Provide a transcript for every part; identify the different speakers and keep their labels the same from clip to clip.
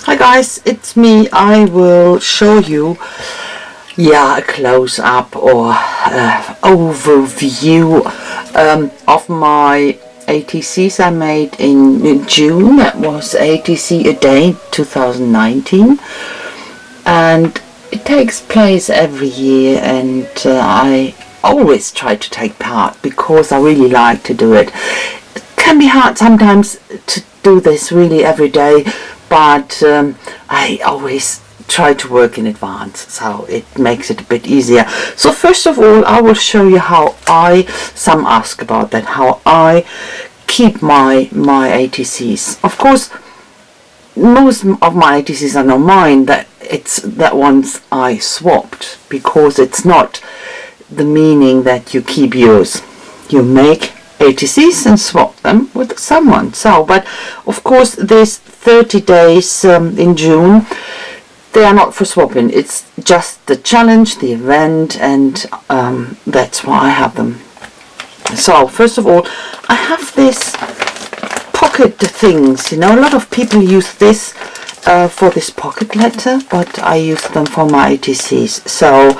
Speaker 1: Hi guys, it's me. I will show you a close-up or overview of my ATCs I made in June. That was ATC a day 2019, and it takes place every year, and I always try to take part because I really like to do it. It can be hard sometimes to do this really every day, but I always try to work in advance, so it makes it a bit easier. So first of all, I will show you how some ask about that, how I keep my ATCs. Of course, most of my ATCs are not mine, that ones I swapped, because it's not the meaning that you keep yours. You make ATCs and swap them with someone. So, but of course, these 30 days in June, they are not for swapping. It's just the challenge, the event, and that's why I have them. So first of all, I have this pocket things. You know, a lot of people use this for this pocket letter, but I use them for my ATCs. So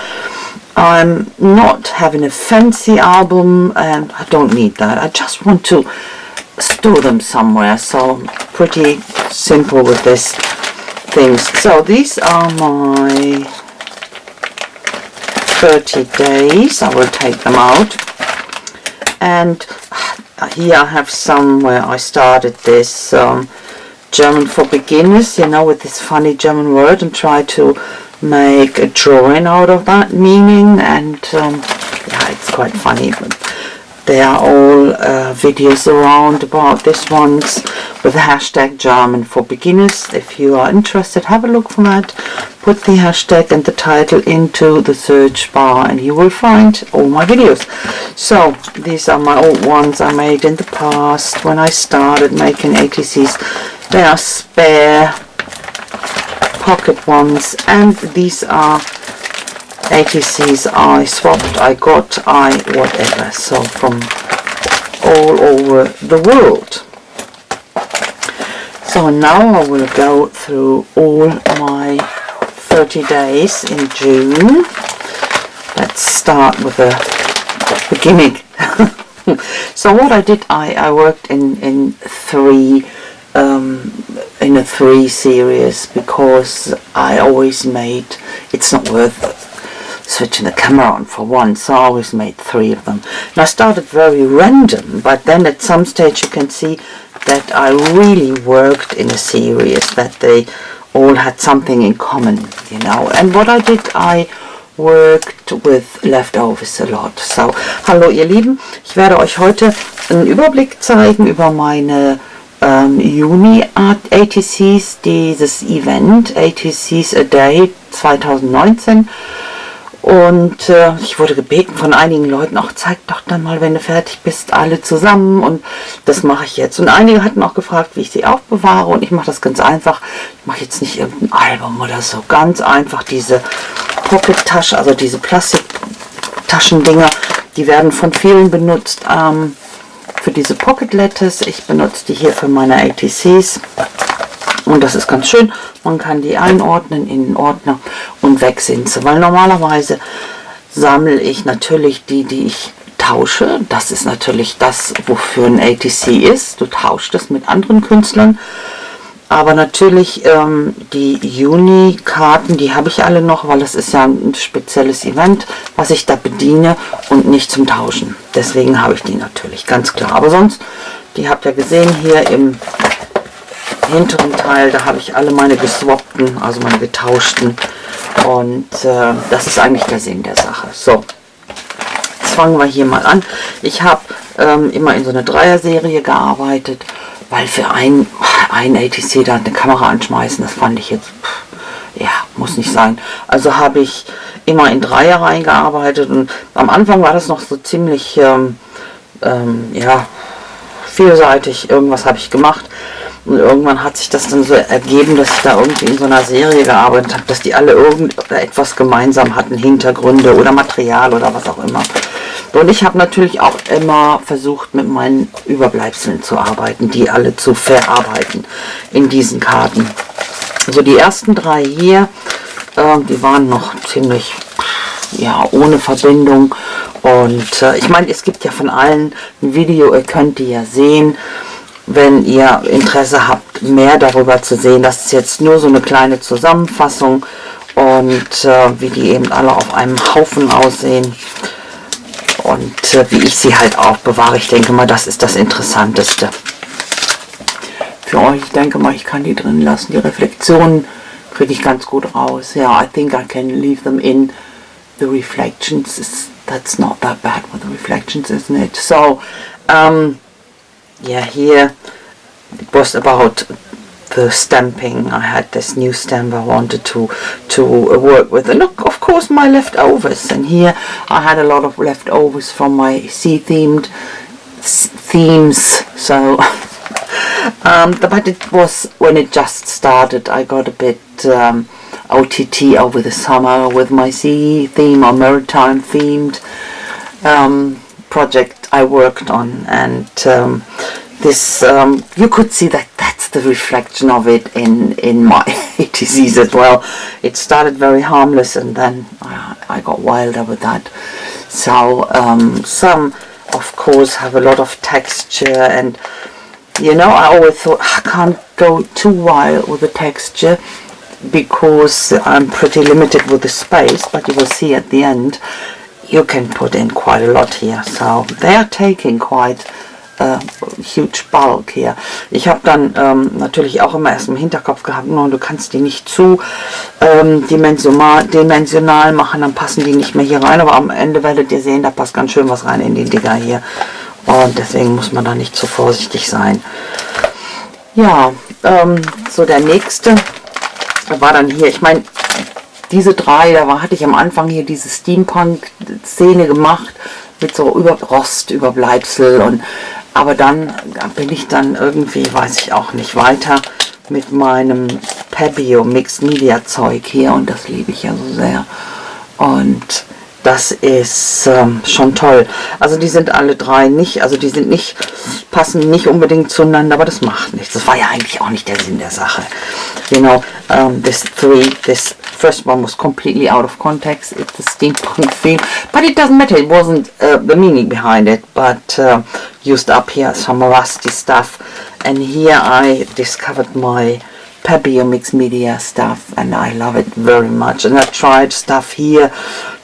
Speaker 1: I'm not having a fancy album, and I don't need that. I just want to store them somewhere, so pretty simple with this things. So these are my 30 days. I will take them out, and here I have some where I started this German for beginners, you know, with this funny German word, and try to make a drawing out of that meaning, and yeah, it's quite funny. But there are all videos around about this ones with the hashtag German for beginners. If you are interested, have a look for that. Put the hashtag and the title into the search bar and you will find all my videos. So these are my old ones I made in the past when I started making ATCs. They are spare pocket ones, and these are ATCs I swapped, I got, whatever, so from all over the world. So now I will go through all my 30 days in June. Let's start with the beginning. So what I did, I worked in a 3 series, because I always made, it's not worth it switching the camera on for one, so I always made 3 of them. And I started very random, but then at some stage you can see that I really worked in a series, that they all had something in common, you know. And what I did, I worked with leftovers a lot. So, hallo ihr Lieben, ich werde euch heute einen Überblick zeigen über meine Juni ATCs, dieses Event ATCs a Day 2019, und ich wurde gebeten von einigen Leuten, auch zeig doch dann mal, wenn du fertig bist, alle zusammen, und das mache ich jetzt. Und einige hatten auch gefragt, wie ich sie aufbewahre, und ich mache das ganz einfach. Ich mache jetzt nicht irgendein Album oder so, ganz einfach diese Pocket-Tasche, also diese Plastiktaschendinger, die werden von vielen benutzt, für diese Pocket Letters. Ich benutze die hier für meine ATCs, und das ist ganz schön. Man kann die einordnen in den Ordner und weg sind sie, weil normalerweise sammle ich natürlich die ich tausche. Das ist natürlich das, wofür ein ATC ist. Du tauschst es mit anderen Künstlern. Aber natürlich die Juni-Karten, die habe ich alle noch, weil das ist ja ein spezielles Event, was ich da bediene und nicht zum Tauschen. Deswegen habe ich die natürlich, ganz klar. Aber sonst, die habt ihr gesehen hier im hinteren Teil, da habe ich alle meine geswappten, also meine getauschten. Und das ist eigentlich der Sinn der Sache. So, jetzt fangen wir hier mal an. Ich habe immer in so einer Dreier-Serie gearbeitet, weil für ein ATC da eine Kamera anschmeißen, das fand ich jetzt, ja, muss nicht sein. Also habe ich immer in Dreier reingearbeitet, und am Anfang war das noch so ziemlich, ja, vielseitig. Irgendwas habe ich gemacht, und irgendwann hat sich das dann so ergeben, dass ich da irgendwie in so einer Serie gearbeitet habe, dass die alle irgendetwas gemeinsam hatten, Hintergründe oder Material oder was auch immer. Und ich habe natürlich auch immer versucht, mit meinen Überbleibseln zu arbeiten, die alle zu verarbeiten in diesen Karten. Also die ersten 3 hier, die waren noch ziemlich, ja, ohne Verbindung. Und ich meine, es gibt ja von allen ein Video, ihr könnt die ja sehen, wenn ihr Interesse habt, mehr darüber zu sehen. Das ist jetzt nur so eine kleine Zusammenfassung und wie die eben alle auf einem Haufen aussehen. Und wie ich sie halt auch bewahre. Ich denke mal, das ist das Interessanteste. Für euch, ich denke mal, ich kann die drin lassen. Die Reflexionen kriege ich ganz gut raus. Ja, I think I can leave them in. The reflections, that's not that bad with the reflections, isn't it? So, yeah, here it was about the stamping. I had this new stamp I wanted to work with, and of course my leftovers. And here I had a lot of leftovers from my sea themes. So, but it was when it just started. I got a bit OTT over the summer with my sea theme or maritime themed project I worked on, and this you could see that that's the reflection of it in my ATCs as well. It started very harmless, and then I got wilder with that. So some of course have a lot of texture, and you know, I always thought I can't go too wild with the texture because I'm pretty limited with the space, but you will see at the end you can put in quite a lot here. So they are taking quite huge bulk hier. Ich habe dann natürlich auch immer erst im Hinterkopf gehabt, no, du kannst die nicht zu dimensional machen, dann passen die nicht mehr hier rein, aber am Ende werdet ihr sehen, da passt ganz schön was rein in die Dinger hier. Und deswegen muss man da nicht so vorsichtig sein. Ja, so der nächste war dann hier, ich meine, diese 3, hatte ich am Anfang hier diese Steampunk-Szene gemacht, mit so Rostüberbleibsel, aber dann bin ich dann irgendwie, weiß ich auch nicht, weiter mit meinem Pebeo Mixed Media Zeug hier, und das liebe ich ja so sehr. Und das ist schon toll. Also die sind alle 3 nicht, also die sind nicht, passen nicht unbedingt zueinander, aber das macht nichts. Das war ja eigentlich auch nicht der Sinn der Sache. You know, this first one was completely out of context. It's the steampunk theme, but it doesn't matter. It wasn't the meaning behind it, but used up here some rusty stuff. And here I discovered my Pebeo Mixed Media stuff, and I love it very much. And I tried stuff here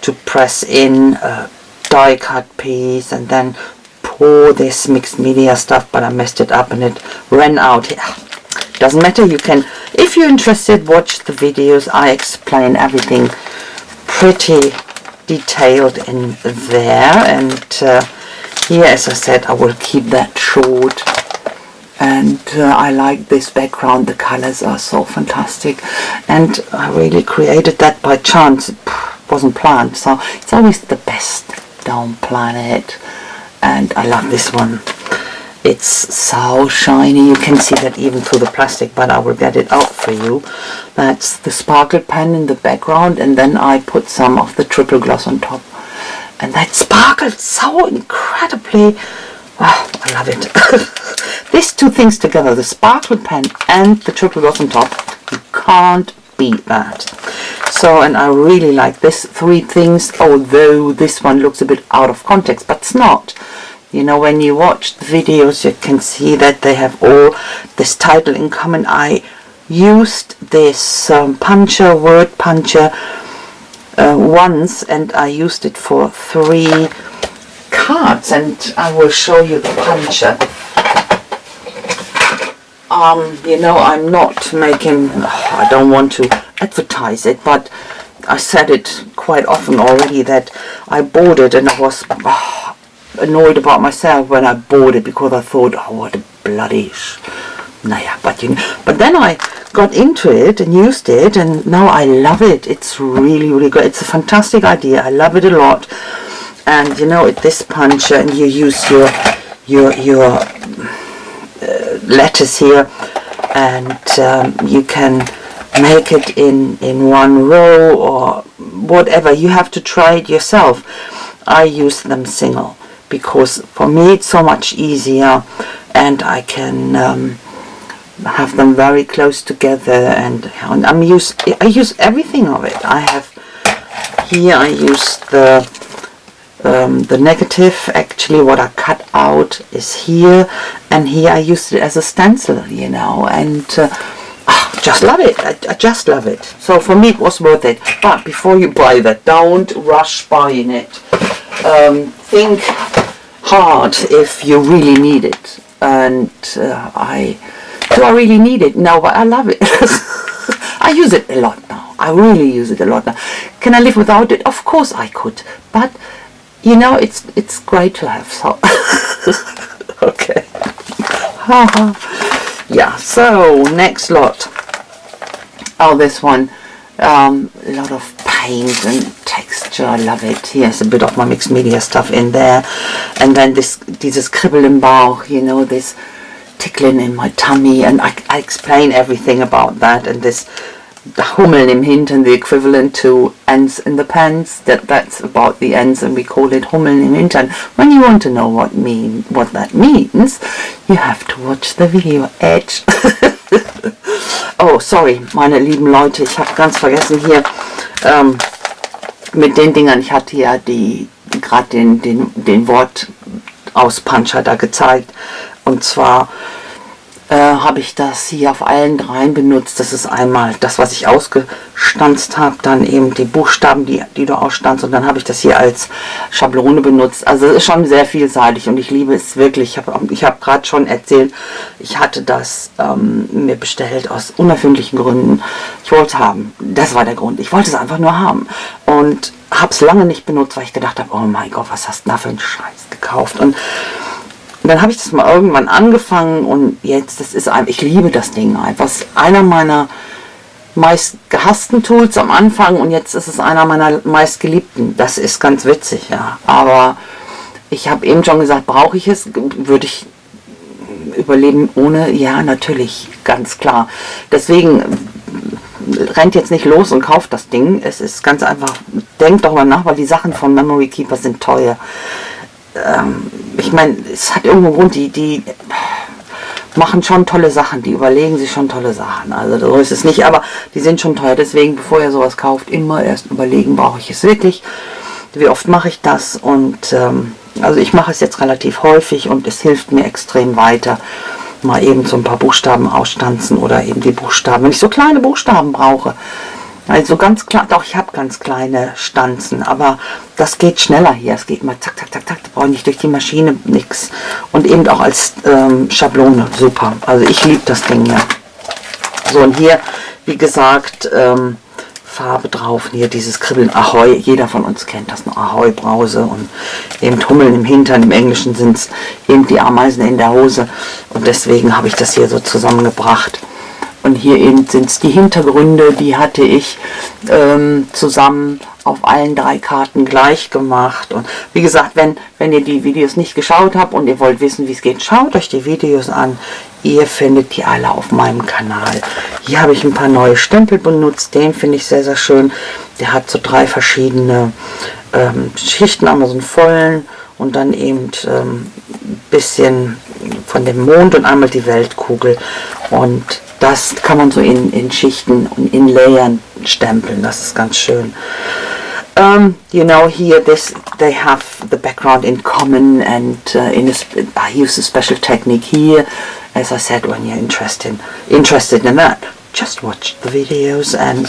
Speaker 1: to press in a die cut piece and then pour this mixed media stuff, but I messed it up and it ran out here. Doesn't matter, you can, if you're interested, watch the videos. I explain everything pretty detailed in there, and here, as I said, I will keep that short. And I like this background, the colors are so fantastic, and I really created that by chance. It wasn't planned, so it's always the best, don't plan it. And I love this one. It's so shiny, you can see that even through the plastic, but I will get it out for you. That's the sparkle pen in the background, and then I put some of the triple gloss on top, and that sparkles so incredibly. Oh, I love it. These 2 things together, the sparkle pen and the triple gloss on top, you can't beat that. So, and I really like this 3 things, although this one looks a bit out of context, but it's not. You know, when you watch the videos, you can see that they have all this title in common. I used this puncher, word puncher, once, and I used it for 3 cards, and I will show you the puncher. You know, I'm not making, I don't want to advertise it, but I said it quite often already that I bought it, and I was annoyed about myself when I bought it, because I thought, oh, what a bloody but then I got into it and used it, and now I love it. It's really, really good. It's a fantastic idea. I love it a lot. And you know, this puncher, and you use your letters here, and you can make it in one row or whatever. You have to try it yourself. I use them single because for me it's so much easier, and I can have them very close together, and I use everything of it. I have here, I use the negative. Actually, what I cut out is here, and here I used it as a stencil, you know, and just love it. I just love it. So for me it was worth it. But before you buy that, don't rush buying it. Think hard if you really need it. And do I really need it? No, but I love it. I use it a lot now. I really use it a lot now. Can I live without it? Of course I could. But you know, it's great to have. So okay. Yeah. So next lot. Oh, this one. A lot of paint and texture. I love it. Here's a bit of my mixed media stuff in there, and then dieses Kribbeln im Bauch, you know, this tickling in my tummy, and I explain everything about that, and this Hummeln im Hintern, the equivalent to ants in the pants. That's about the ants, and we call it Hummeln im Hintern. When you want to know what that means, you have to watch the video. Edge. Oh, sorry, meine lieben Leute, ich habe ganz vergessen hier mit den Dingern. Ich hatte ja gerade den Wortauspanscher da gezeigt, und zwar habe ich das hier auf allen dreien benutzt. Das ist einmal das, was ich ausgestanzt habe, dann eben die Buchstaben, die du ausstanzt, und dann habe ich das hier als Schablone benutzt. Also es ist schon sehr vielseitig und ich liebe es wirklich. Ich habe gerade schon erzählt, ich hatte das mir bestellt aus unerfindlichen Gründen. Ich wollte es haben. Das war der Grund. Ich wollte es einfach nur haben und habe es lange nicht benutzt, weil ich gedacht habe, oh mein Gott, was hast du da für einen Scheiß gekauft? Und dann habe ich das mal irgendwann angefangen, und jetzt, ich liebe das Ding einfach. Es ist einer meiner meist gehassten Tools am Anfang, und jetzt ist es einer meiner meist geliebten. Das ist ganz witzig, ja. Aber ich habe eben schon gesagt, brauche ich es? Würde ich überleben ohne? Ja, natürlich, ganz klar. Deswegen rennt jetzt nicht los und kauft das Ding. Es ist ganz einfach, denkt darüber nach, weil die Sachen von Memory Keeper sind teuer. Ich meine, es hat irgendwo einen Grund, die machen schon tolle Sachen, die überlegen sich schon tolle Sachen, also so ist es nicht, aber die sind schon teuer, deswegen, bevor ihr sowas kauft, immer erst überlegen, brauche ich es wirklich, wie oft mache ich das, und also ich mache es jetzt relativ häufig, und es hilft mir extrem weiter, mal eben so ein paar Buchstaben ausstanzen, oder eben die Buchstaben, wenn ich so kleine Buchstaben brauche. Also ganz klar, doch, ich habe ganz kleine Stanzen, aber das geht schneller hier. Es geht mal zack, zack, zack, zack, da brauche ich nicht durch die Maschine nichts. Und eben auch als Schablone, super. Also ich liebe das Ding, ja. So, und hier, wie gesagt, Farbe drauf. Hier dieses Kribbeln, Ahoi, jeder von uns kennt das, eine Ahoi-Brause, und eben Hummeln im Hintern, im Englischen sind es eben die Ameisen in der Hose. Und deswegen habe ich das hier so zusammengebracht. Und hier eben sind es die Hintergründe, die hatte ich zusammen auf allen drei Karten gleich gemacht. Und wie gesagt, wenn ihr die Videos nicht geschaut habt und ihr wollt wissen, wie es geht, schaut euch die Videos an. Ihr findet die alle auf meinem Kanal. Hier habe ich ein paar neue Stempel benutzt. Den finde ich sehr, sehr schön. Der hat so 3 verschiedene Schichten, einmal so einen vollen und dann eben bisschen von dem Mond und einmal die Weltkugel. Und das kann man so in Schichten und in Layern stempeln. Das ist ganz schön. You know, here they have the background in common, and I use a special technique here. As I said, when you're interested in that, just watch the videos. And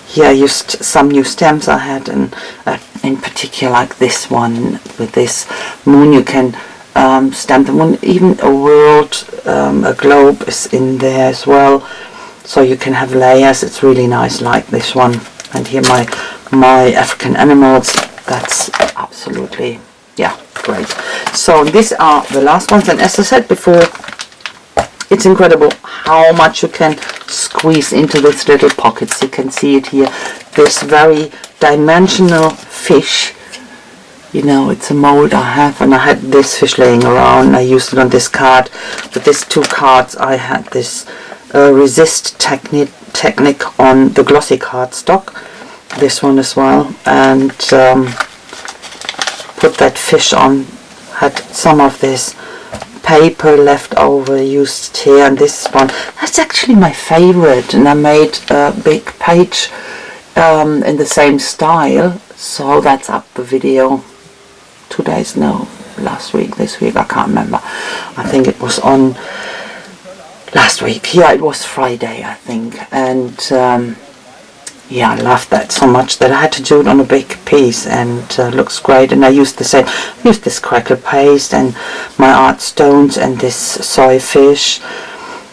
Speaker 1: here I used some new stamps I had, and in particular like this one with this moon. You can stamp the moon. Even a world, a globe is in there as well, so you can have layers. It's really nice, like this one. And here my African animals. That's absolutely, yeah, great. So these are the last ones, and as I said before, it's incredible how much you can squeeze into these little pockets. You can see it here. This very dimensional fish. You know, it's a mold I have, and I had this fish laying around. I used it on this card. With these 2 cards, I had this resist technique on the glossy cardstock. This one as well, and put that fish on. Had some of this paper left over used here, and this one, that's actually my favorite, and I made a big page in the same style, so that's up the video 2 days, no, last week, this week, I can't remember. I think it was on last week, yeah, it was Friday, I think, and yeah, I loved that so much that I had to do it on a big piece, and looks great. And I used this crackle paste and my art stones and this soy fish,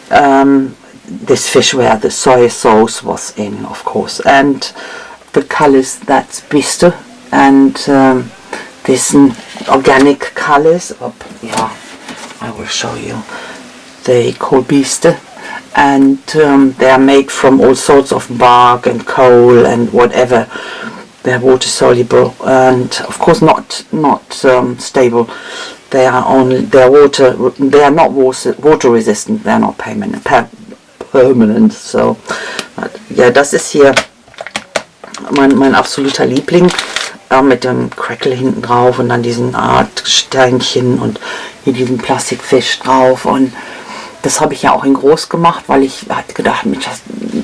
Speaker 1: this fish where the soy sauce was in, of course, and the colors, that's Biste, and this organic colors. Yeah, I will show you. They call Biste. And they are made from all sorts of bark and coal and whatever. They're water soluble and of course not stable. They are not water resistant. They are not permanent. So ja, das ist hier mein absoluter Liebling, mit dem Crackle hinten drauf und dann diesen Art Steinchen und hier diesen Plastikfisch drauf. Und das habe ich ja auch in groß gemacht, weil ich hatte gedacht,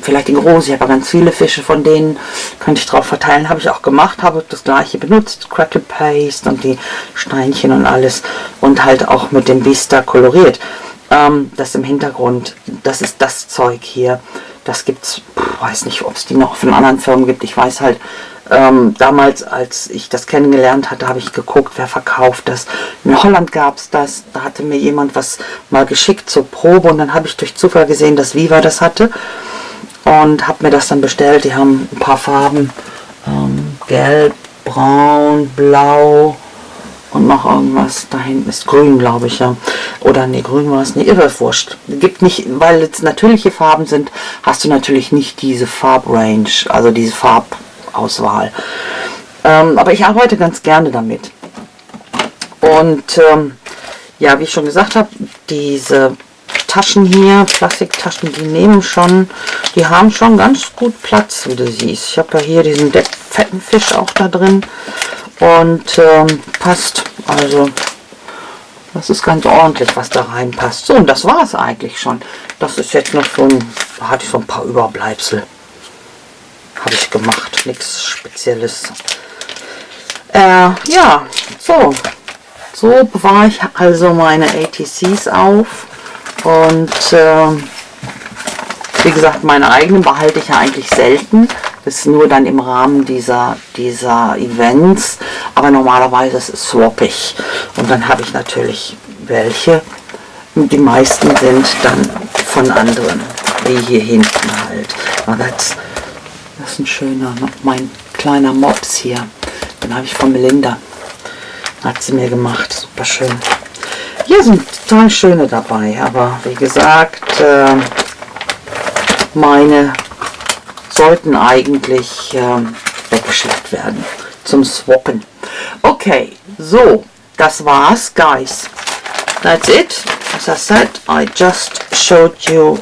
Speaker 1: vielleicht in groß, ich habe ja ganz viele Fische von denen, könnte ich drauf verteilen, habe ich auch gemacht, habe das gleiche benutzt, Crackle Paste und die Steinchen und alles und halt auch mit dem Biste koloriert. Das im Hintergrund, das ist das Zeug hier, das gibt's, weiß nicht, ob es die noch von anderen Firmen gibt, ich weiß halt, damals, als ich das kennengelernt hatte, habe ich geguckt, wer verkauft das. In Holland gab es das, da hatte mir jemand was mal geschickt zur Probe und dann habe ich durch Zufall gesehen, dass Viva das hatte und habe mir das dann bestellt. Die haben ein paar Farben, gelb, braun, blau und noch irgendwas, da hinten ist grün, glaube ich, ja. Oder ne, grün war es nicht, wurscht. Gibt nicht, weil es natürliche Farben sind, hast du natürlich nicht diese Farbrange, also diese Farbauswahl. Aber ich arbeite ganz gerne damit. Und ja, wie ich schon gesagt habe, diese Taschen hier, Plastiktaschen, die haben schon ganz gut Platz, wie du siehst. Ich habe ja hier diesen fetten Fisch auch da drin und passt, also das ist ganz ordentlich, was da reinpasst. So, und das war es eigentlich schon. Das ist jetzt noch so da hatte ich so ein paar Überbleibsel. Habe ich gemacht, nichts Spezielles. Ja, so bewahre ich also meine ATCs auf und wie gesagt, meine eigenen behalte ich ja eigentlich selten. Das ist nur dann im Rahmen dieser Events, aber normalerweise swappe ich und dann habe ich natürlich welche. Die meisten sind dann von anderen, wie hier hinten halt. Das ist ein schöner, mein kleiner Mops hier. Den habe ich von Melinda. Hat sie mir gemacht. Super schön. Hier sind total schöne dabei, aber wie gesagt, meine sollten eigentlich weggeschickt werden zum Swappen. Okay, so, das war's, guys. That's it. As I said, I just showed you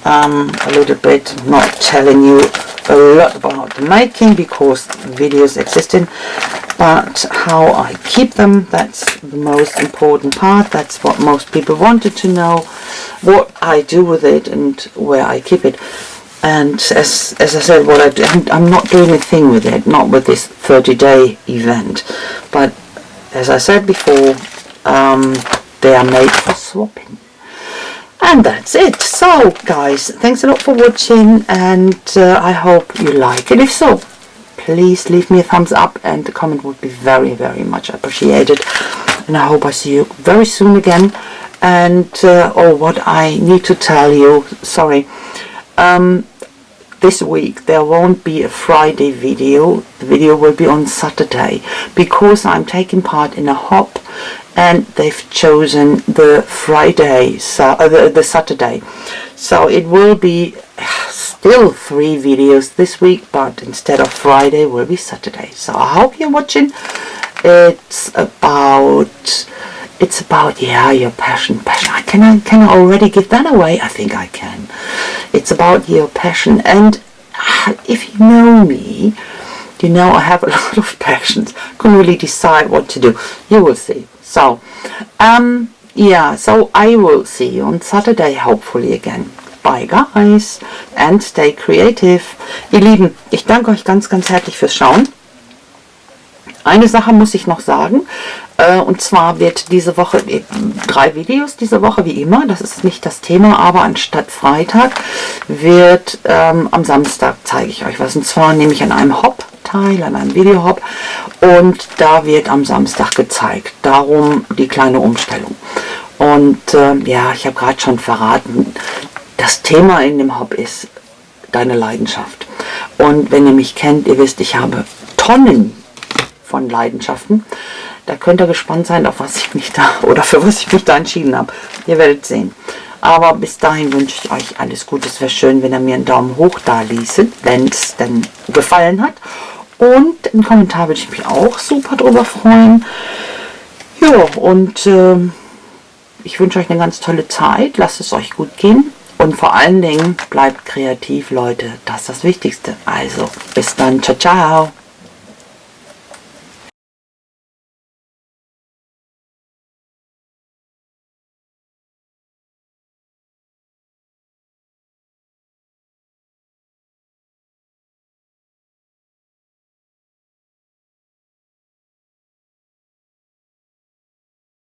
Speaker 1: a little bit, not telling you a lot about the making because videos existing, but how I keep them, that's the most important part. That's what most people wanted to know, what I do with it and where I keep it. And as I said, what I do, I'm not doing a thing with it, not with this 30-day event, but as I said before, they are made for swapping. And that's it. So guys, thanks a lot for watching, and I hope you like it. If so, please leave me a thumbs up, and a comment would be very, very much appreciated. And I hope I see you very soon again. And what I need to tell you, sorry, this week there won't be a Friday video. The video will be on Saturday because I'm taking part in a hop and they've chosen the Friday, the Saturday. So it will be still 3 videos this week, but instead of Friday will be Saturday. So I hope you're watching. It's about yeah, your passion. Can I already give that away? I think I can. It's about your passion, and if you know me, you know I have a lot of passions. Couldn't really decide what to do. You will see. So, Yeah, so I will see you on Saturday, hopefully again. Bye guys and stay creative. Ihr Lieben, ich danke euch ganz, ganz herzlich fürs Schauen. Eine Sache muss ich noch sagen, und zwar wird diese Woche 3 Videos diese Woche wie immer, das ist nicht das Thema, aber anstatt Freitag wird am Samstag zeige ich euch was, und zwar nehme ich an einem Hop teil, an einem Video-Hop, und da wird am Samstag gezeigt, darum die kleine Umstellung. Und ja, ich habe gerade schon verraten, das Thema in dem Hop ist deine Leidenschaft. Und wenn ihr mich kennt, ihr wisst, ich habe Tonnen von Leidenschaften. Da könnt ihr gespannt sein, auf was ich mich da oder für was ich mich da entschieden habe. Ihr werdet sehen. Aber bis dahin wünsche ich euch alles Gute. Es wäre schön, wenn ihr mir einen Daumen hoch da ließet, wenn es denn gefallen hat. Und einen Kommentar würde ich mich auch super drüber freuen. Ja, und ich wünsche euch eine ganz tolle Zeit. Lasst es euch gut gehen. Und vor allen Dingen bleibt kreativ, Leute. Das ist das Wichtigste. Also, bis dann. Ciao, ciao.